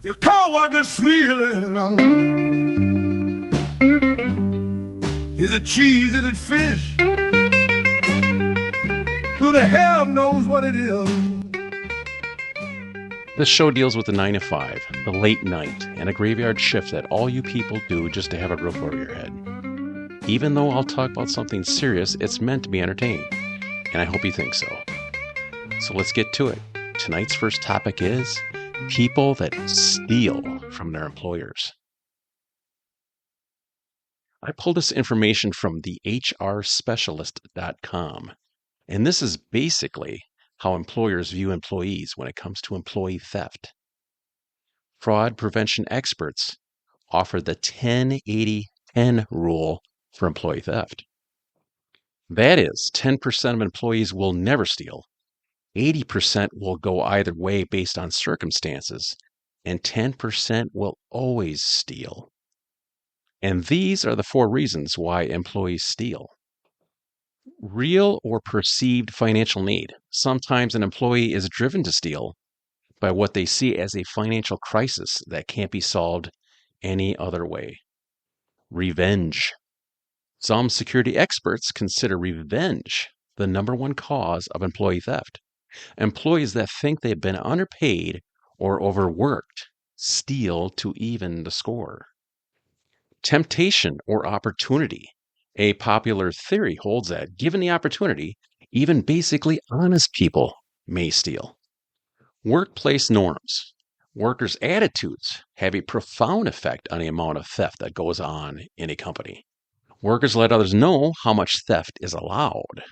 Your car wasn't snealing. Is it cheese? Is it fish? Who the hell knows what it is? This show deals with the 9 to 5, the late night, and a graveyard shift that all you people do just to have a roof over your head. Even though I'll talk about something serious, it's meant to be entertaining, and I hope you think so. So let's get to it. Tonight's first topic is people that steal from their employers. I pulled this information from the HRSpecialist.com, and this is basically how employers view employees when it comes to employee theft. Fraud prevention experts offer the 10-80-10 rule for employee theft. That is, 10% of employees will never steal, 80% will go either way based on circumstances, and 10% will always steal. And these are the 4 reasons why employees steal. Real or perceived financial need. Sometimes an employee is driven to steal by what they see as a financial crisis that can't be solved any other way. Revenge. Some security experts consider revenge the number 1 cause of employee theft. Employees that think they've been underpaid or overworked steal to even the score. Temptation or opportunity. A popular theory holds that, given the opportunity, even basically honest people may steal. Workplace norms. Workers' attitudes have a profound effect on the amount of theft that goes on in a company. Workers let others know how much theft is allowed.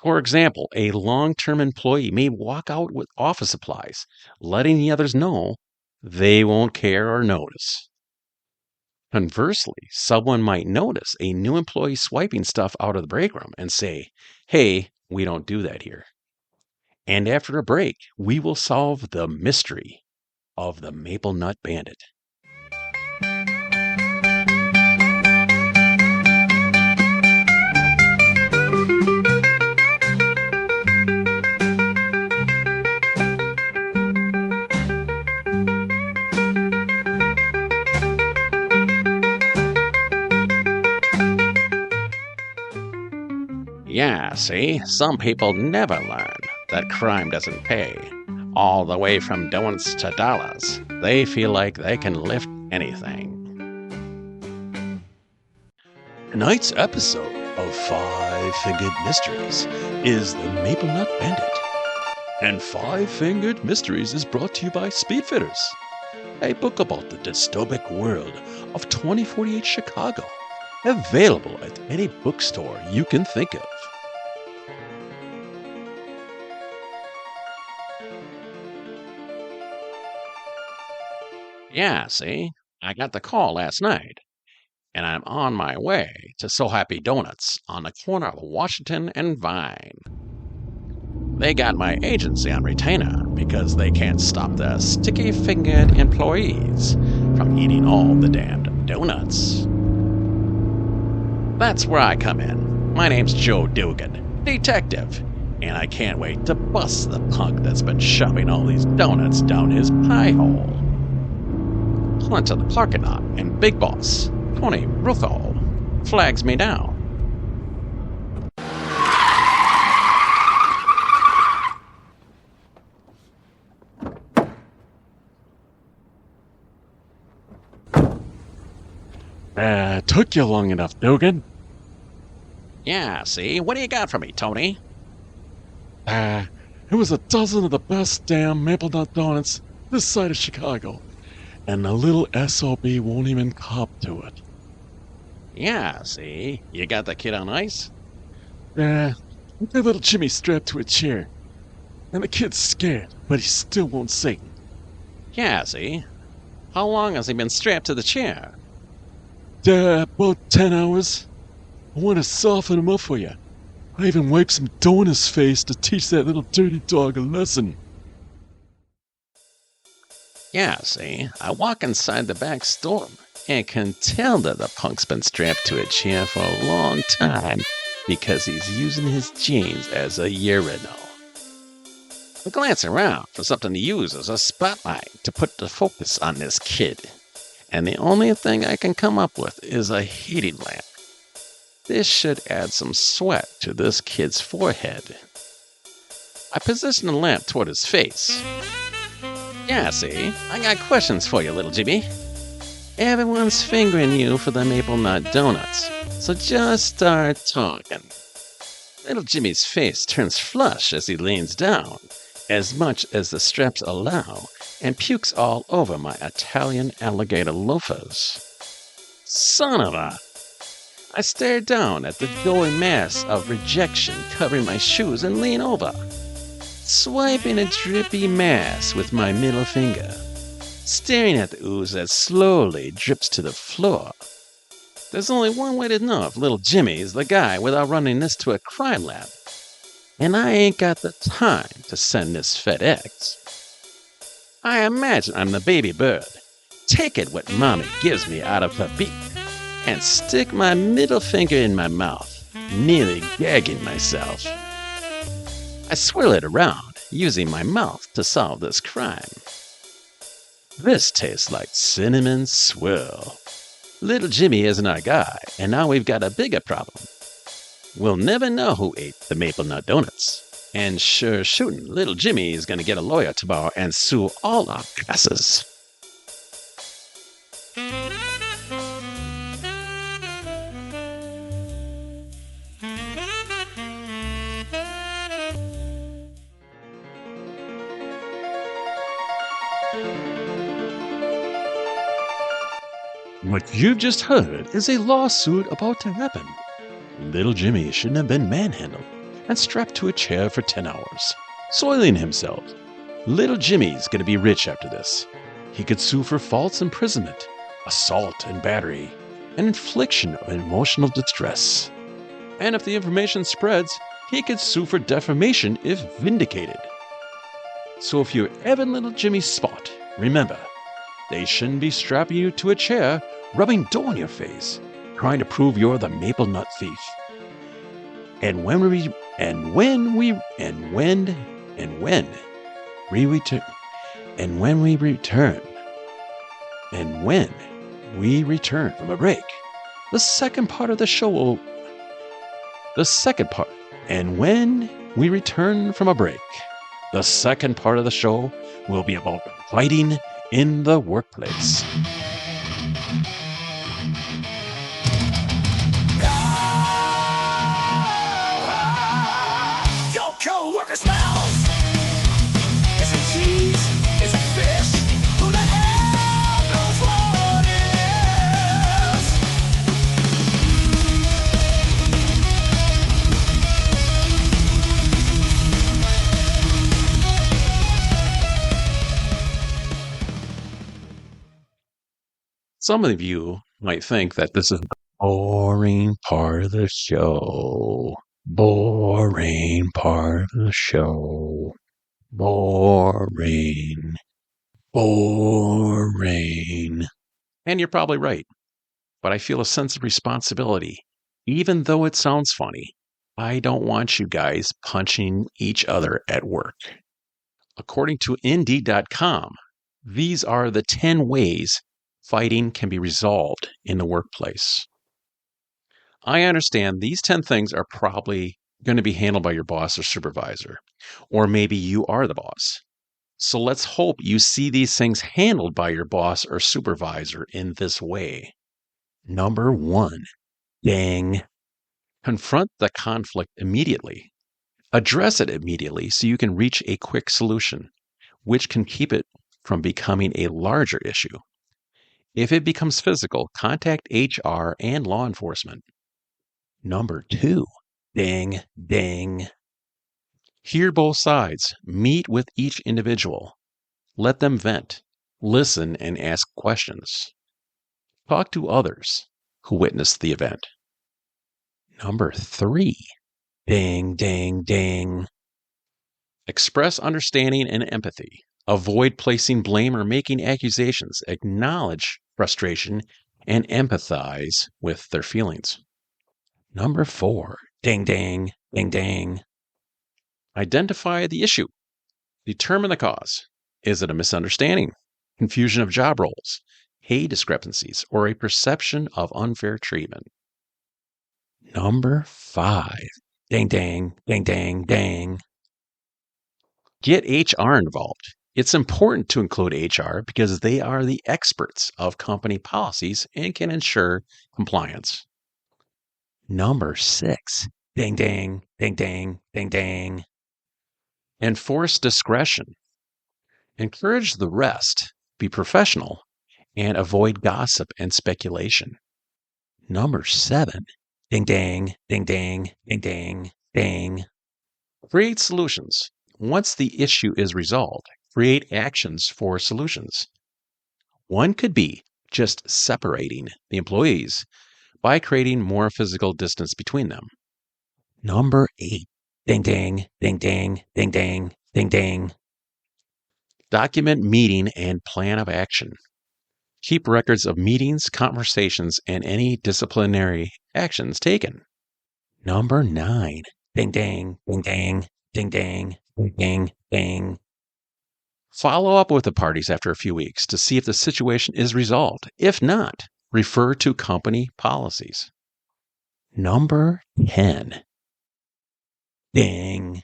For example, a long-term employee may walk out with office supplies, letting the others know they won't care or notice. Conversely, someone might notice a new employee swiping stuff out of the break room and say, "Hey, we don't do that here." And after a break, we will solve the mystery of the Maple Nut Bandit. Yeah, see, some people never learn that crime doesn't pay. All the way from donuts to dollars, they feel like they can lift anything. Tonight's episode of Five Fingered Mysteries is the Maple Nut Bandit. And Five Fingered Mysteries is brought to you by Speedfitters, a book about the dystopic world of 2048 Chicago, available at any bookstore you can think of. Yeah, see, I got the call last night, and I'm on my way to So Happy Donuts on the corner of Washington and Vine. They got my agency on retainer because they can't stop their sticky-fingered employees from eating all the damned donuts. That's where I come in. My name's Joe Dugan, detective, and I can't wait to bust the punk that's been shoving all these donuts down his pie hole. Pull into the parking lot, and Big Boss, Tony Rufo, flags me down. Took you long enough, Dugan. Yeah, see, what do you got for me, Tony? It was a dozen of the best damn Maple Nut Donuts this side of Chicago, and the little SOB won't even cop to it. Yeah, see, you got the kid on ice? With little Jimmy strapped to a chair, and the kid's scared, but he still won't sing. Yeah, see, how long has he been strapped to the chair? About 10 hours. I want to soften him up for you. I even wiped some dough in his face to teach that little dirty dog a lesson. Yeah, see, I walk inside the back store and can tell that the punk's been strapped to a chair for a long time because he's using his jeans as a urinal. I glance around for something to use as a spotlight to put the focus on this kid. And the only thing I can come up with is a heating lamp. This should add some sweat to this kid's forehead. I position the lamp toward his face. Yeah, see, I got questions for you, little Jimmy. Everyone's fingering you for the maple nut donuts, so just start talking. Little Jimmy's face turns flush as he leans down, as much as the straps allow, and pukes all over my Italian alligator loafers. Son of a... I stare down at the doughy mass of rejection covering my shoes and lean over, swiping a drippy mass with my middle finger, staring at the ooze that slowly drips to the floor. There's only one way to know if little Jimmy is the guy without running this to a crime lab, and I ain't got the time to send this FedEx. I imagine I'm the baby bird, taking what mommy gives me out of her beak, and stick my middle finger in my mouth, nearly gagging myself. I swirl it around, using my mouth to solve this crime. This tastes like cinnamon swirl. Little Jimmy isn't our guy, and now we've got a bigger problem. We'll never know who ate the maple nut donuts. And sure shooting, little Jimmy is going to get a lawyer tomorrow and sue all our asses. What you've just heard is a lawsuit about to happen. Little Jimmy shouldn't have been manhandled and strapped to a chair for 10 hours, soiling himself. Little Jimmy's gonna be rich after this. He could sue for false imprisonment, assault and battery, and infliction of emotional distress. And if the information spreads, he could sue for defamation if vindicated. So if you're ever in little Jimmy's spot, remember, they shouldn't be strapping you to a chair, rubbing dough on your face, trying to prove you're the maple nut thief. And when we return from a break, the second part of the show will the second part of the show will be about fighting in the workplace. Your co-worker smells. Is it cheese? Is it fish? Who the hell knows what it Some of you might think that this is the boring part of the show. Boring part of the show. Boring. Boring. And you're probably right. But I feel a sense of responsibility. Even though it sounds funny, I don't want you guys punching each other at work. According to Indeed.com, these are the 10 ways fighting can be resolved in the workplace. I understand these 10 things are probably going to be handled by your boss or supervisor, or maybe you are the boss. So let's hope you see these things handled by your boss or supervisor in this way. Number 1, dang. Confront the conflict immediately. Address it immediately so you can reach a quick solution, which can keep it from becoming a larger issue. If it becomes physical, contact HR and law enforcement. Number 2, dang, dang. Hear both sides. Meet with each individual. Let them vent. Listen and ask questions. Talk to others who witnessed the event. Number 3, dang, dang, dang. Express understanding and empathy. Avoid placing blame or making accusations. Acknowledge frustration and empathize with their feelings. Number 4, dang, dang, dang, dang. Identify the issue. Determine the cause. Is it a misunderstanding, confusion of job roles, pay discrepancies, or a perception of unfair treatment? Number 5. Dang, dang, dang, dang, dang. Get HR involved. It's important to include HR because they are the experts of company policies and can ensure compliance. Number 6. Dang, dang, dang, dang, dang, dang. Enforce discretion. Encourage the rest, be professional, and avoid gossip and speculation. Number 7. Ding, dang, ding, dang, ding, dang, dang. Create solutions. Once the issue is resolved, create actions for solutions. One could be just separating the employees by creating more physical distance between them. Number 8. Ding, dang, ding, dang, ding, dang, ding, dang. Document meeting and plan of action. Keep records of meetings, conversations, and any disciplinary actions taken. Number 9. Ding, dang, ding, dang, ding, dang, ding, dang, dang. Follow up with the parties after a few weeks to see if the situation is resolved. If not, refer to company policies. Number 10. Ding.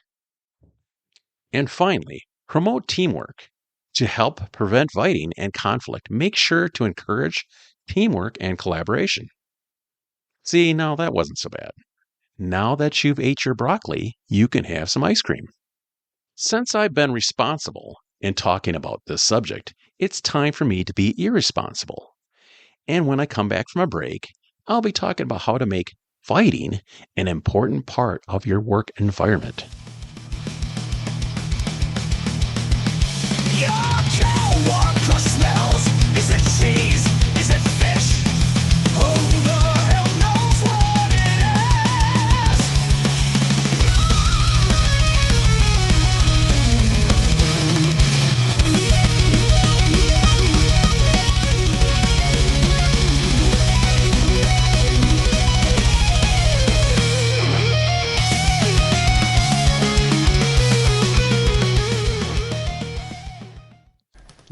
And finally, promote teamwork. To help prevent fighting and conflict, make sure to encourage teamwork and collaboration. See, now that wasn't so bad. Now that you've ate your broccoli, you can have some ice cream. Since I've been responsible in talking about this subject, it's time for me to be irresponsible. And when I come back from a break, I'll be talking about how to make fighting an important part of your work environment. Your coworker smells. Is it cheese? Is it fish? Who the hell knows what it is?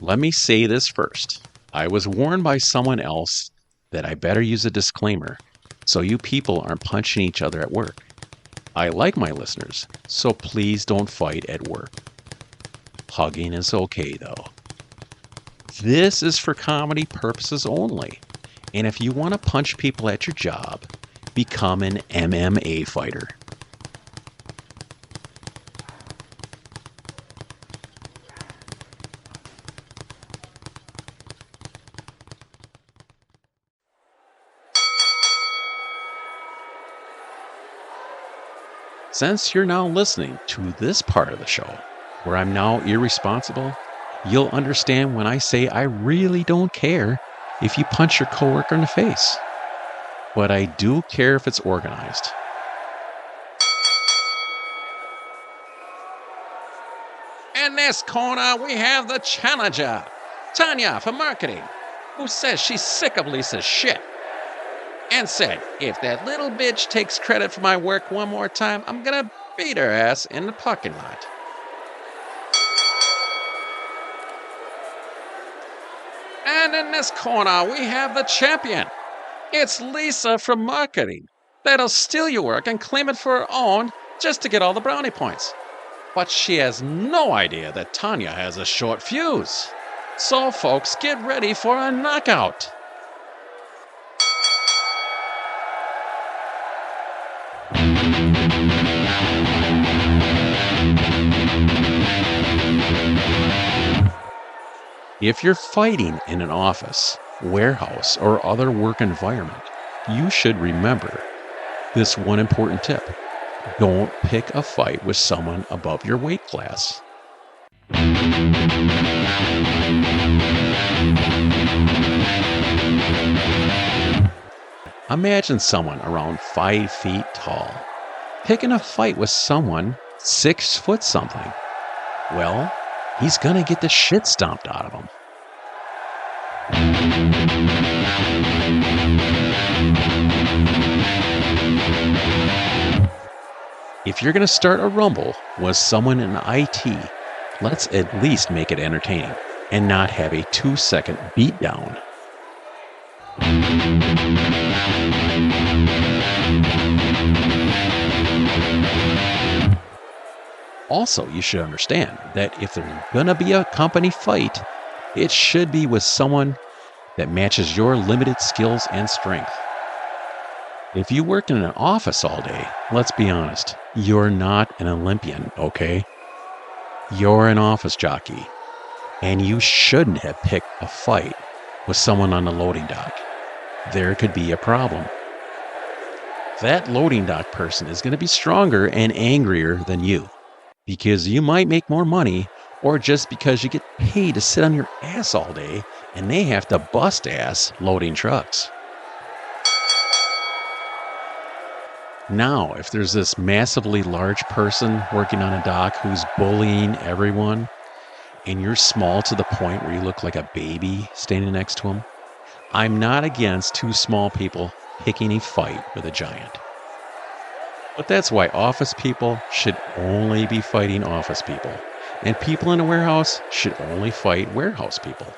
Let me say this first. I was warned by someone else that I better use a disclaimer so you people aren't punching each other at work. I like my listeners, so please don't fight at work. Hugging is okay though. This is for comedy purposes only. And if you want to punch people at your job, become an MMA fighter. Since you're now listening to this part of the show, where I'm now irresponsible, you'll understand when I say I really don't care if you punch your coworker in the face. But I do care if it's organized. In this corner, we have the challenger, Tanya from marketing, who says she's sick of Lisa's shit. And said, if that little bitch takes credit for my work one more time, I'm gonna beat her ass in the parking lot. And in this corner, we have the champion. It's Lisa from marketing. That'll steal your work and claim it for her own just to get all the brownie points. But she has no idea that Tanya has a short fuse. So folks, get ready for a knockout. If you're fighting in an office, warehouse, or other work environment, you should remember this one important tip. Don't pick a fight with someone above your weight class. Imagine someone around 5 feet tall picking a fight with someone 6 foot something. Well, he's gonna get the shit stomped out of him. If you're gonna start a rumble with someone in IT, Let's at least make it entertaining and not have a 2-second beatdown. Also, you should understand that if there's gonna be a company fight, it should be with someone that matches your limited skills and strength. If you work in an office all day, let's be honest, you're not an Olympian, okay? You're an office jockey, and you shouldn't have picked a fight with someone on the loading dock. There could be a problem. That loading dock person is going to be stronger and angrier than you because you might make more money, or just because you get paid to sit on your ass all day and they have to bust ass loading trucks. Now, if there's this massively large person working on a dock who's bullying everyone, and you're small to the point where you look like a baby standing next to him, I'm not against two small people picking a fight with a giant. But that's why office people should only be fighting office people, and people in a warehouse should only fight warehouse people.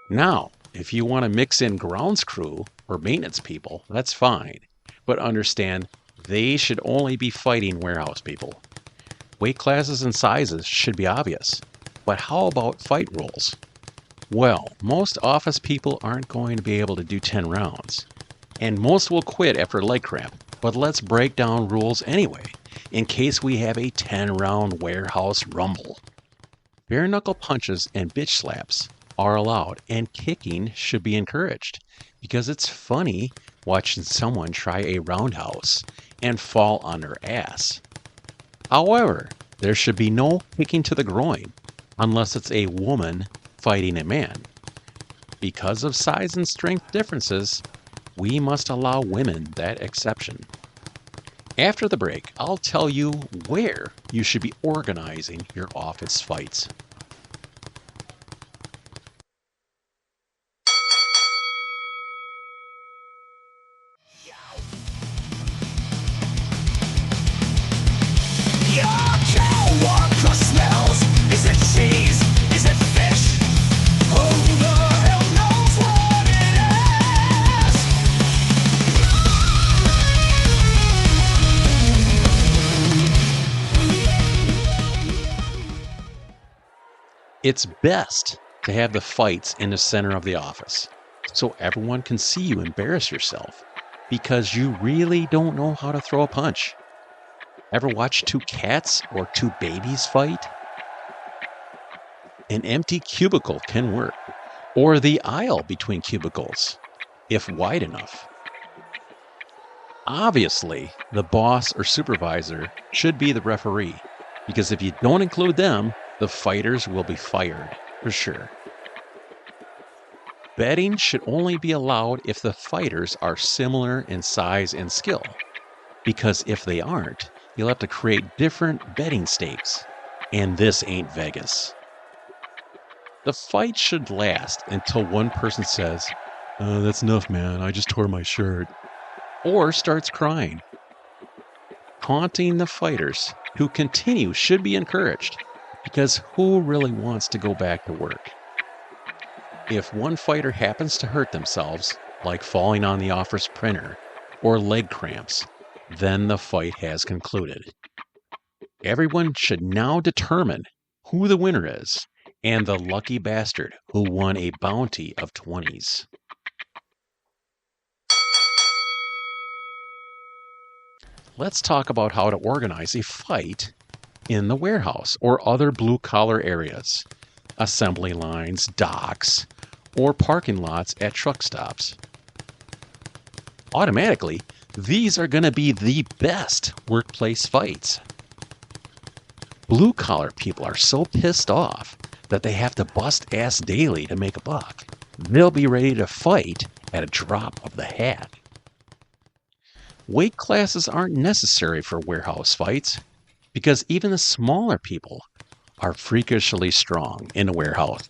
Now, if you want to mix in grounds crew or maintenance people, that's fine. But understand, they should only be fighting warehouse people. Weight classes and sizes should be obvious. But how about fight rules? Well, most office people aren't going to be able to do 10 rounds. And most will quit after leg cramp. But let's break down rules anyway, in case we have a 10-round warehouse rumble. Bare knuckle punches and bitch slaps are allowed, and kicking should be encouraged because it's funny watching someone try a roundhouse and fall on their ass. However, there should be no kicking to the groin unless it's a woman fighting a man. Because of size and strength differences, we must allow women that exception. After the break, I'll tell you where you should be organizing your office fights. Your coworker smells. Is it cheese? Is it fish? Who the hell knows what it is? It's best to have the fights in the center of the office so everyone can see you embarrass yourself because you really don't know how to throw a punch. Ever watch two cats or two babies fight? An empty cubicle can work, or the aisle between cubicles, if wide enough. Obviously, the boss or supervisor should be the referee, because if you don't include them, the fighters will be fired, for sure. Betting should only be allowed if the fighters are similar in size and skill, because if they aren't, you'll have to create different betting stakes, and this ain't Vegas. The fight should last until one person says, "That's enough, man, I just tore my shirt," or starts crying. Taunting the fighters who continue should be encouraged, because who really wants to go back to work? If one fighter happens to hurt themselves, like falling on the office printer or leg cramps, then the fight has concluded. Everyone should now determine who the winner is and the lucky bastard who won a bounty of 20s. Let's talk about how to organize a fight in the warehouse or other blue-collar areas, assembly lines, docks, or parking lots at truck stops. Automatically, these are going to be the best workplace fights. Blue-collar people are so pissed off that they have to bust ass daily to make a buck. They'll be ready to fight at a drop of the hat. Weight classes aren't necessary for warehouse fights because even the smaller people are freakishly strong in a warehouse.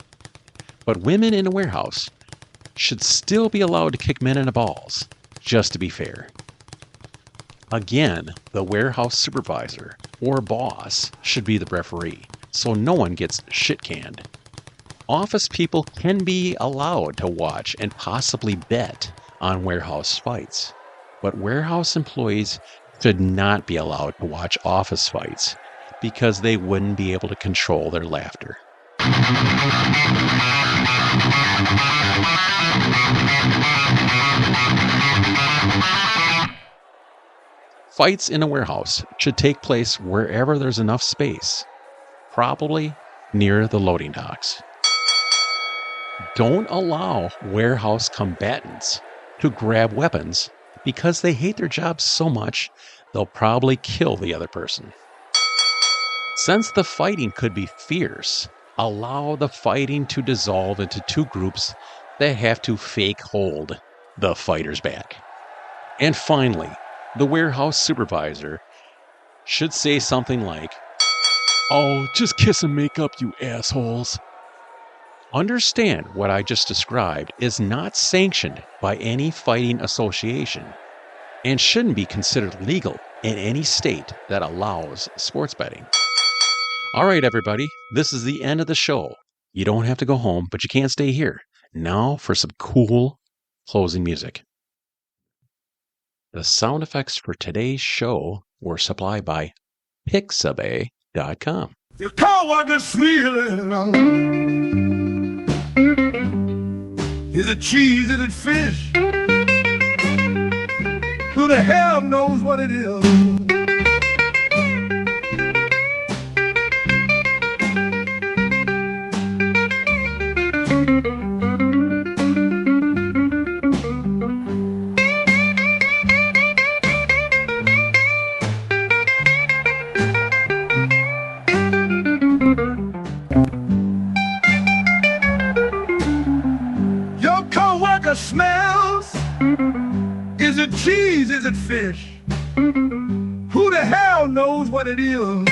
But women in a warehouse should still be allowed to kick men in the balls, just to be fair. Again, the warehouse supervisor or boss should be the referee, so no one gets shit canned. Office people can be allowed to watch and possibly bet on warehouse fights, but warehouse employees should not be allowed to watch office fights because they wouldn't be able to control their laughter. Fights in a warehouse should take place wherever there's enough space, probably near the loading docks. Don't allow warehouse combatants to grab weapons because they hate their jobs so much they'll probably kill the other person. Since the fighting could be fierce, allow the fighting to dissolve into two groups that have to fake hold the fighter's back. And finally, the warehouse supervisor should say something like, "Oh, just kiss and make up, you assholes." understand what I just described is not sanctioned by any fighting association and shouldn't be considered legal in any state that allows sports betting. All right, everybody, this is the end of the show. You don't have to go home, but you can't stay here. Now for some cool closing music. The sound effects for today's show were supplied by Pixabay.com. Your coworkers snealing. Is it cheese? Is it fish? Who the hell knows what it is? Your coworker smells. Is it cheese? Is it fish? Who the hell knows what it is?